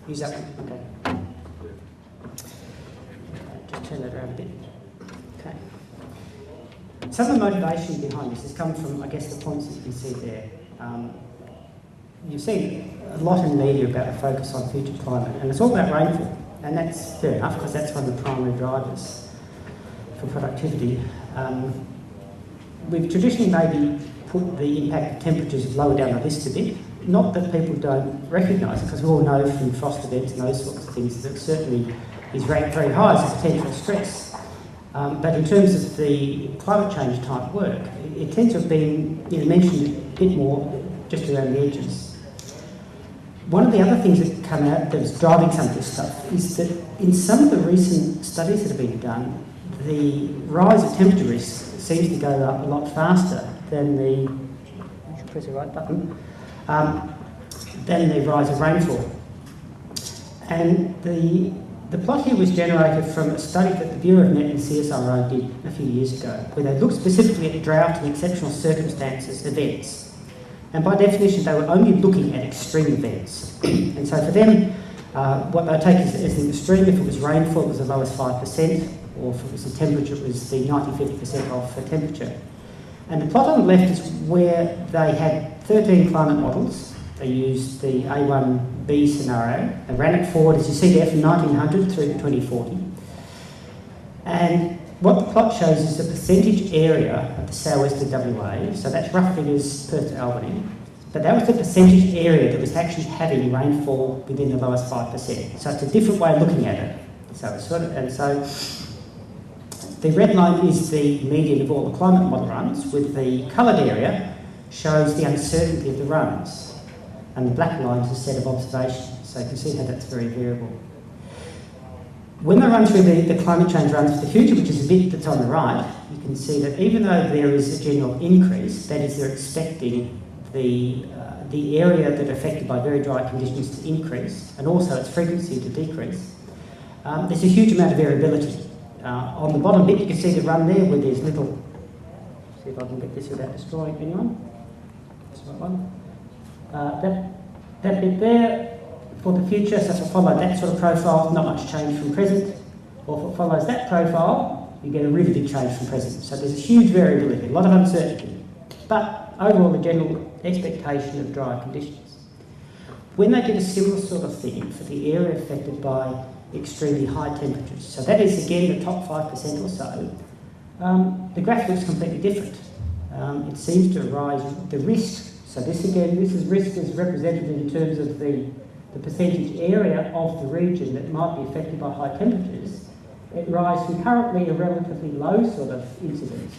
Use that one? Okay. Just turn that around a bit. Okay. Some of the motivation behind this has come from, I guess, the points that you can see there. You've seen a lot in the media about the focus on future climate, and it's all about rainfall, and that's fair enough because that's one of the primary drivers for productivity. We've traditionally maybe put the impact of temperatures lower down the list a bit. Not that people don't recognise it, because we all know from frost events and those sorts of things that it certainly is ranked very high as a potential stress. But in terms of the climate change type work, it tends to have been mentioned a bit more just around the edges. One of the other things that come out that's driving some of this stuff is that in some of the recent studies that have been done, the rise of temperature risk seems to go up a lot faster than the, I should press the right button, than the rise of rainfall. And the plot here was generated from a study that the Bureau of Net and CSIRO did a few years ago, where they looked specifically at drought and exceptional circumstances events. And by definition, they were only looking at extreme events. And so for them, what they take as an extreme, if it was rainfall, it was as low as 5%, or if it was the temperature, it was the 90-50% off for temperature. And the plot on the left is where they had 13 climate models. They used the A1B scenario. They ran it forward, as you see there, from 1900 through to 2040. And what the plot shows is the percentage area of the southwestern WA, so that's roughly as Perth to Albany, but that was the percentage area that was actually having rainfall within the lowest 5%. So it's a different way of looking at it. So it's sort of, and so the red line is the median of all the climate model runs, with the coloured area shows the uncertainty of the runs, and the black line is a set of observations. So you can see how that's very variable. When they run through the climate change runs for the future, which is the bit that's on the right, you can see that even though there is a general increase, that is, they're expecting the area that are affected by very dry conditions to increase, and also its frequency to decrease. There's a huge amount of variability. On the bottom bit, you can see the run there where there's little. See if I can get this without destroying anyone. That's the right one. That bit there. For the future, so if it follows that sort of profile, not much change from present, or if it follows that profile, you get a really big change from present. So there's a huge variability, a lot of uncertainty, but overall the general expectation of dry conditions. When they did a similar sort of thing for the area affected by extremely high temperatures, so that is again the top 5% or so, the graph looks completely different. It seems to rise the risk. So this is risk as represented in terms of the percentage area of the region that might be affected by high temperatures. It rises from currently a relatively low sort of incidence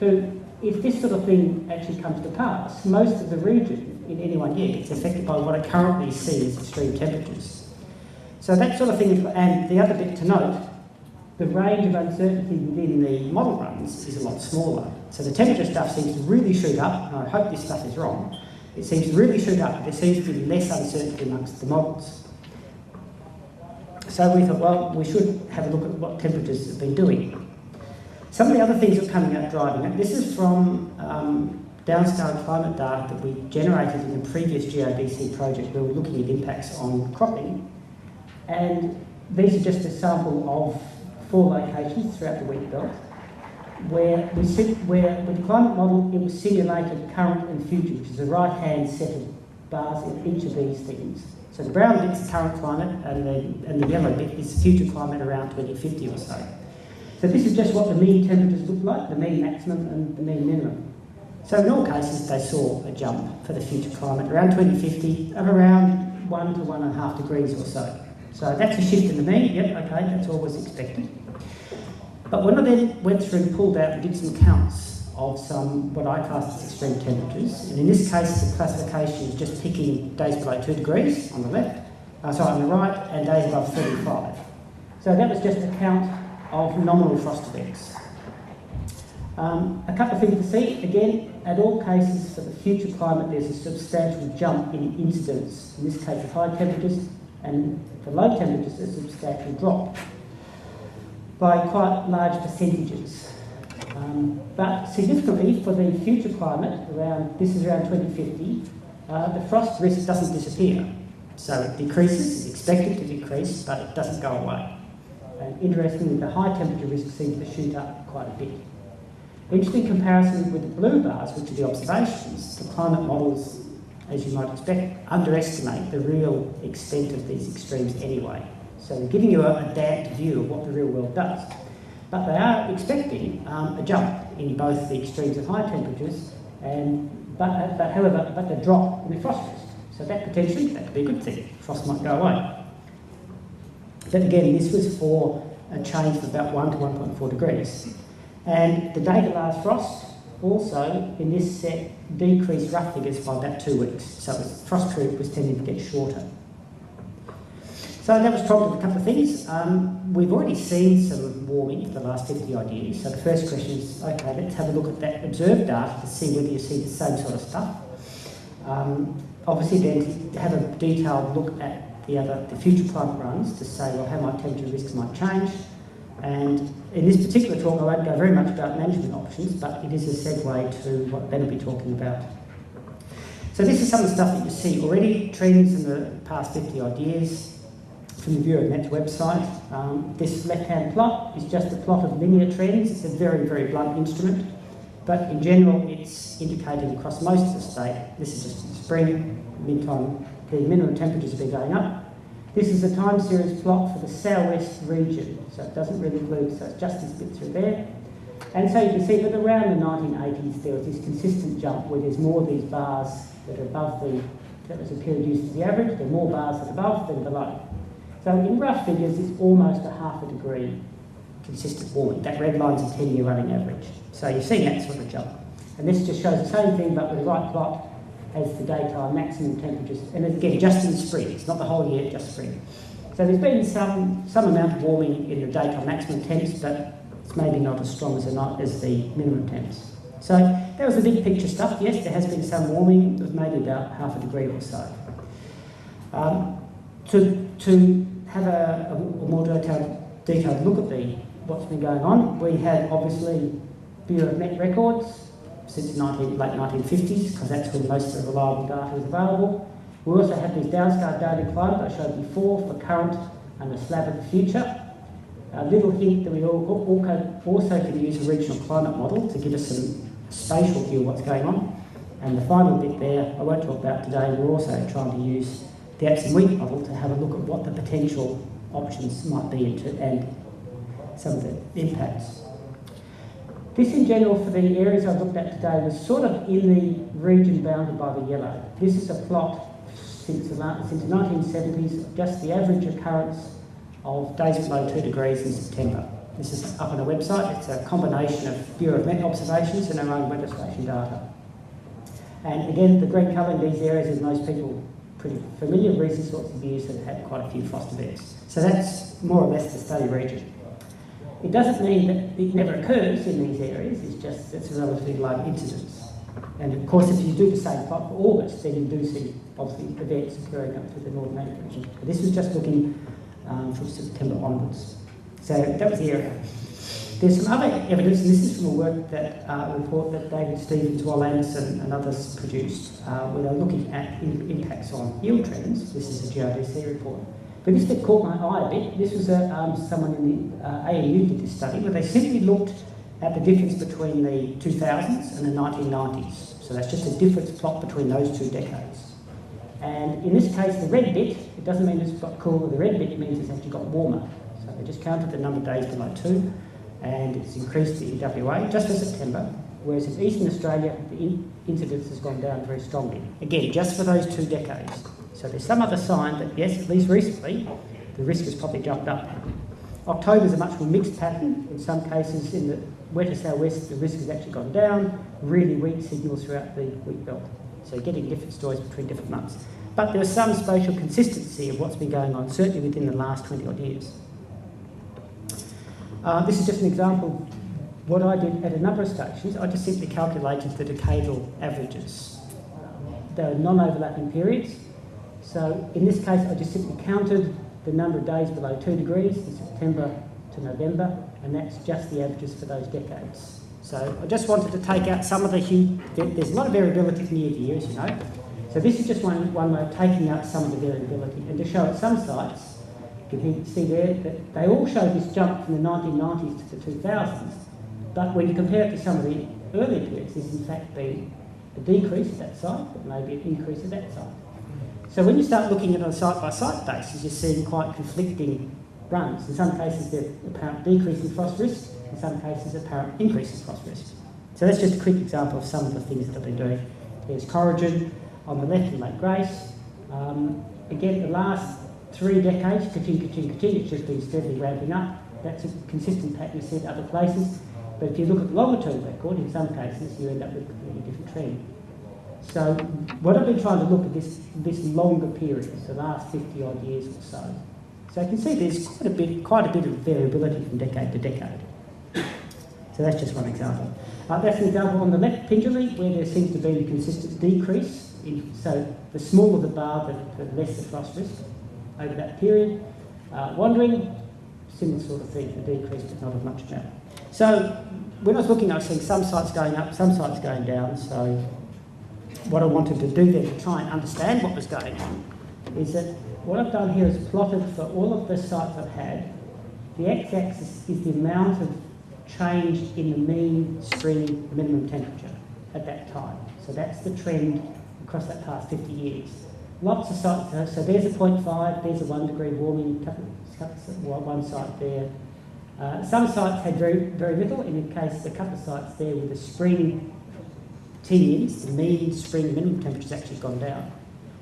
to, if this sort of thing actually comes to pass, most of the region in any one year gets affected by what I currently see as extreme temperatures. So that sort of thing, and the other bit to note, the range of uncertainty within the model runs is a lot smaller. So the temperature stuff seems to really shoot up, and I hope this stuff is wrong. It seems to really shoot up, but there seems to be less uncertainty amongst the models. So we thought, well, we should have a look at what temperatures have been doing. Some of the other things that are coming out driving it, this is from downscale climate data that we generated in the previous GRDC project where we're looking at impacts on cropping. And these are just a sample of 4 locations throughout the wheat belt, where with the climate model it was simulated current and future, which is the right-hand set of bars in each of these things. So the brown bit's the current climate, and the yellow bit is future climate around 2050 or so. So this is just what the mean temperatures look like, the mean maximum and the mean minimum. So in all cases they saw a jump for the future climate around 2050 of around 1 to 1.5 degrees or so. So that's a shift in the mean, yep, okay, that's always expected. But when I then went through and pulled out and did some counts of some, what I class as extreme temperatures, and in this case the classification is just picking days below 2 degrees on the left, on the right, and days above 35. So that was just a count of nominal frost events. A couple of things to see, again, at all cases for the future climate there's a substantial jump in incidence, in this case of high temperatures, and for low temperatures a substantial drop by quite large percentages. But significantly for the future climate, this is around 2050, the frost risk doesn't disappear. So it decreases, it's expected to decrease, but it doesn't go away. And interestingly, the high temperature risk seems to shoot up quite a bit. Interesting comparison with the blue bars, which are the observations. The climate models, as you might expect, underestimate the real extent of these extremes anyway. So they're giving you a damped view of what the real world does. But they are expecting a jump in both the extremes of high temperatures, but the drop in the frost risk. So that potentially, that could be a good thing. Frost might go away. But again, this was for a change of about 1 to 1.4 degrees. And the data last frost also, in this set, decreased rough figures by about 2 weeks. So the frost period was tending to get shorter. So that was prompted a couple of things. We've already seen some warming for the last 50 odd years. So the first question is, okay, let's have a look at that observed data to see whether you see the same sort of stuff. Obviously then to have a detailed look at the future climate runs to say, well, how my temperature risks might change. And in this particular talk, I won't go very much about management options, but it is a segue to what Ben will be talking about. So this is some of the stuff that you see already, trends in the past 50 odd years from the Bureau of Met's website. This left-hand plot is just a plot of linear trends. It's a very, very blunt instrument, but in general, it's indicating across most of the state. This is just in spring, meantime, the minimum temperatures have been going up. This is a time series plot for the southwest region, so it doesn't really include, so it's just this bit through there. And so you can see that around the 1980s there was this consistent jump where there's more of these bars that are above that was a period used as the average, there are more bars that are above than below. So in rough figures, it's almost a ½ degree consistent warming. That red line's a 10-year running average. So you've seen that sort of jump. And this just shows the same thing, but with the right plot as the daytime maximum temperatures. And again, just in spring. It's not the whole year, just spring. So there's been some amount of warming in the daytime maximum temps, but it's maybe not as strong as the minimum temps. So that was the big picture stuff. Yes, there has been some warming. It was maybe about ½ degree or so. To have a more detailed look at what's been going on, we had obviously Bureau of Met records since the late 1950s, because that's when most of the reliable data is available. We also have these downscale data climate I showed before for current and the slab of the future. A little hint that we also can use a regional climate model to give us some spatial view of what's going on. And the final bit there, I won't talk about today, we're also trying to use the apps and week model to have a look at what the potential options might be and some of the impacts. This in general for the areas I've looked at today was sort of in the region bounded by the yellow. This is a plot since the 1970s, just the average occurrence of days below 2 degrees in September. This is up on a website. It's a combination of Bureau of Met observations and our own weather station data. And again, the green colour in these areas is most people pretty familiar, recent sorts of years that have had quite a few frost events. So that's more or less the study region. It doesn't mean that it never occurs in these areas, it's just it's a relatively low incidence. And of course, if you do the same plot for August, then you do see obviously events occurring up through the Northern Atlantic region. But this was just looking from September onwards. So that was the area. There's some other evidence, and this is from a work that report that David Stevens, Wal Anderson and others produced, where they're looking at impacts on yield trends. This is a GRDC report. But this bit caught my eye a bit. This was someone in the ANU did this study, where they simply looked at the difference between the 2000s and the 1990s. So that's just a difference plot between those 2 decades. And in this case, the red bit, it doesn't mean it's got cooler. The red bit means it's actually got warmer. So they just counted the number of days below 2, and it's increased in WA just for September, whereas in Eastern Australia, the incidence has gone down very strongly. Again, just for those 2 decades. So there's some other sign that, yes, at least recently, the risk has probably jumped up. October's a much more mixed pattern. In some cases, in the wetter southwest, the risk has actually gone down. Really weak signals throughout the wheat belt. So getting different stories between different months. But there was some spatial consistency of what's been going on, certainly within the last 20 odd years. This is just an example of what I did at a number of stations. I just simply calculated the decadal averages. There are non-overlapping periods. So in this case, I just simply counted the number of days below 2 degrees from September to November, and that's just the averages for those decades. So I just wanted to take out some of the huge, there's a lot of variability from year to year, as you know. So this is just one way of taking out some of the variability, and to show at some sites, you can see there that they all show this jump from the 1990s to the 2000s, but when you compare it to some of the earlier periods, there's in fact been a decrease at that site, but maybe an increase at that site. So when you start looking at it on a site-by-site basis, you're seeing quite conflicting runs. In some cases, there's apparent decrease in frost risk, in some cases, apparent increase in frost risk. So that's just a quick example of some of the things that I've been doing. There's Corrigan on the left in Lake Grace. Again, the last 3 decades, ka-ching, it's just been steadily ramping up. That's a consistent pattern you see at other places. But if you look at the longer term record, in some cases, you end up with a completely different trend. So what I've been trying to look at this longer period, the last 50 odd years or so. So you can see there's quite a bit of variability from decade to decade. So that's just one example. That's an example on the left, Pingelly, where there seems to be a consistent decrease. So the smaller the bar, the less the frost risk over that period. Wandering, similar sort of thing, a decrease, but not as much now. So when I was looking, I was seeing some sites going up, some sites going down. So what I wanted to do then to try and understand what was going on is that what I've done here is plotted for all of the sites I've had. The x-axis is the amount of change in the mean spring minimum temperature at that time. So that's the trend across that past 50 years. Lots of sites, so there's a 0.5, there's a 1 degree warming, one site there. Some sites had very, very little. In the case of a couple of sites there with the spring Tmin, the mean spring minimum temperature has actually gone down.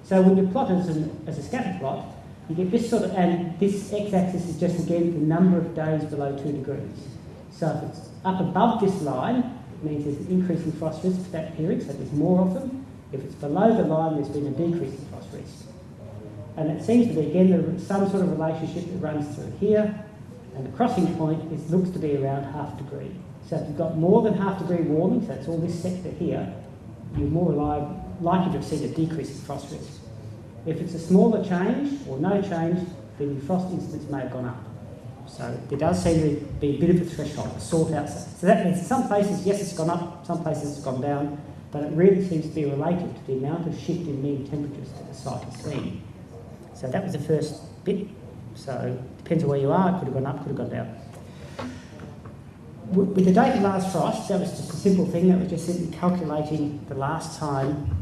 So when you plot as a scatter plot, you get this sort of, and this x-axis is just again the number of days below 2 degrees. So if it's up above this line, it means there's an increase in frost risk for that period, so there's more of them. If it's below the line, there's been a decrease in frost risk. And it seems to be, again, some sort of relationship that runs through here, and the crossing point looks to be around ½ degree. So if you've got more than ½ degree warming, so that's all this sector here, you're more likely to have seen a decrease in frost risk. If it's a smaller change or no change, then the frost incidence may have gone up. So there does seem to be a bit of a threshold to sort out. So that means in some places, yes, it's gone up, some places it's gone down, but it really seems to be related to the amount of shift in mean temperatures that the site has seen. So that was the first bit. So it depends on where you are, it could have gone up, could have gone down. With the date of last frost, that was just a simple thing. That was just simply calculating the last time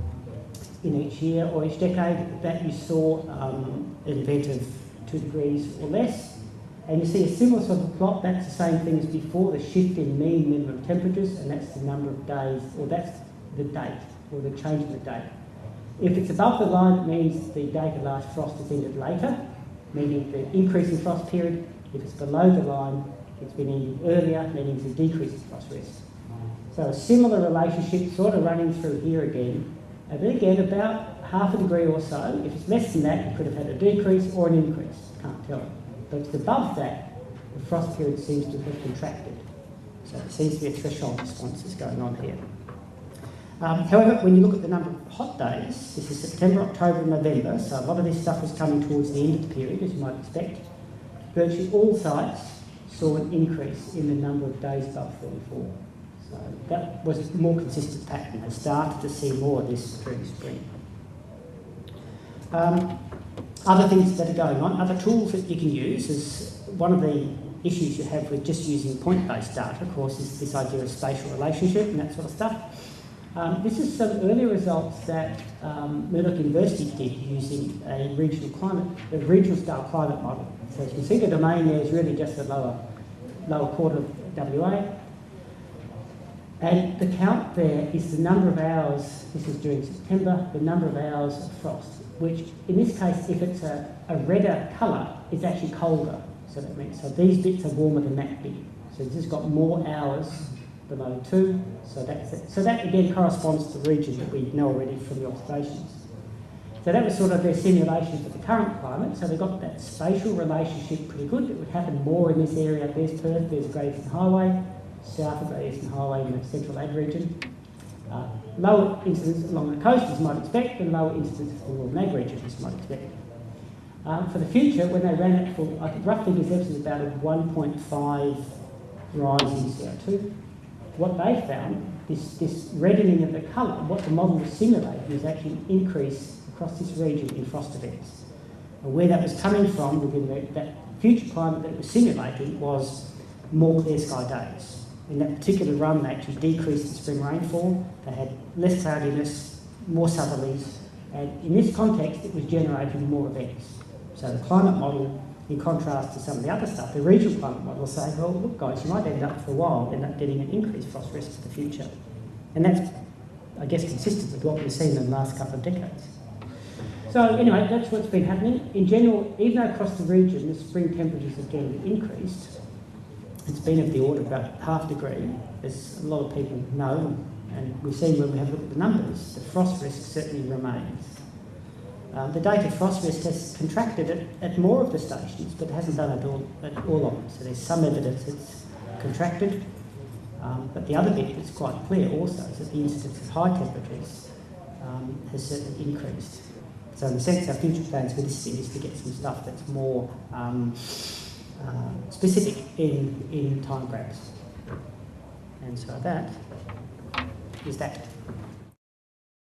in each year or each decade that you saw an event of 2 degrees or less. And you see a similar sort of plot. That's the same thing as before, the shift in mean minimum temperatures, and that's the number of days, or that's the date, or the change in the date. If it's above the line, it means the date of last frost has ended later, meaning the increase in frost period. If it's below the line, it's been ending earlier, meaning it's a decrease in frost risk. So a similar relationship sort of running through here again. And then again, about ½ degree or so. If it's less than that, you could have had a decrease or an increase. Can't tell. But if it's above that, the frost period seems to have contracted. So there seems to be a threshold response that's going on here. However, when you look at the number of hot days, this is September, October and November, so a lot of this stuff was coming towards the end of the period, as you might expect. Virtually all sites saw an increase in the number of days above 34. So that was a more consistent pattern. They started to see more of this during spring. Other things that are going on, other tools that you can use is one of the issues you have with just using point-based data, of course, is this idea of spatial relationship and that sort of stuff. This is some early results that Murdoch University did using a regional scale climate model. So as you can see, the domain there is really just the lower quarter of WA. And the count there is the number of hours, this is during September, the number of hours of frost, which in this case, if it's a redder colour, it's actually colder. So that means, so these bits are warmer than that bit. So it's just got more hours below 2, so that's it. So that again corresponds to the region that we know already from the observations. So that was sort of their simulation for the current climate, so they got that spatial relationship pretty good. It would happen more in this area. There's Perth, there's Great Eastern Highway, south of Great Eastern Highway in the central ag region. Lower incidence along the coast, as you might expect, and lower incidence for the northern ag region, as you might expect. For the future, when they ran it for, I think roughly this is about a 1.5 rise in CO2. What they found this reddening of the colour, what the model was simulating is actually an increase across this region in frost events. And where that was coming from within that future climate that it was simulating was more clear sky days. In that particular run, they actually decreased the spring rainfall, they had less cloudiness, more southerlies, and in this context, it was generating more events. So the climate model, in contrast to some of the other stuff, the regional climate model will say, well, look guys, you might end up for a while, end up getting an increased frost risk for the future. And that's, I guess, consistent with what we've seen in the last couple of decades. So anyway, that's what's been happening. In general, even though across the region, the spring temperatures have generally increased, it's been of the order of about ½ degree, as a lot of people know, and we've seen when we have a look at the numbers, the frost risk certainly remains. The data frost risk has contracted at more of the stations, but it hasn't done it at all of them. So there's some evidence it's contracted, but the other bit that's quite clear also is that the incidence of high temperatures has certainly increased. So in a sense, our future plans for this thing is to get some stuff that's more specific in time grabs. And so that is that.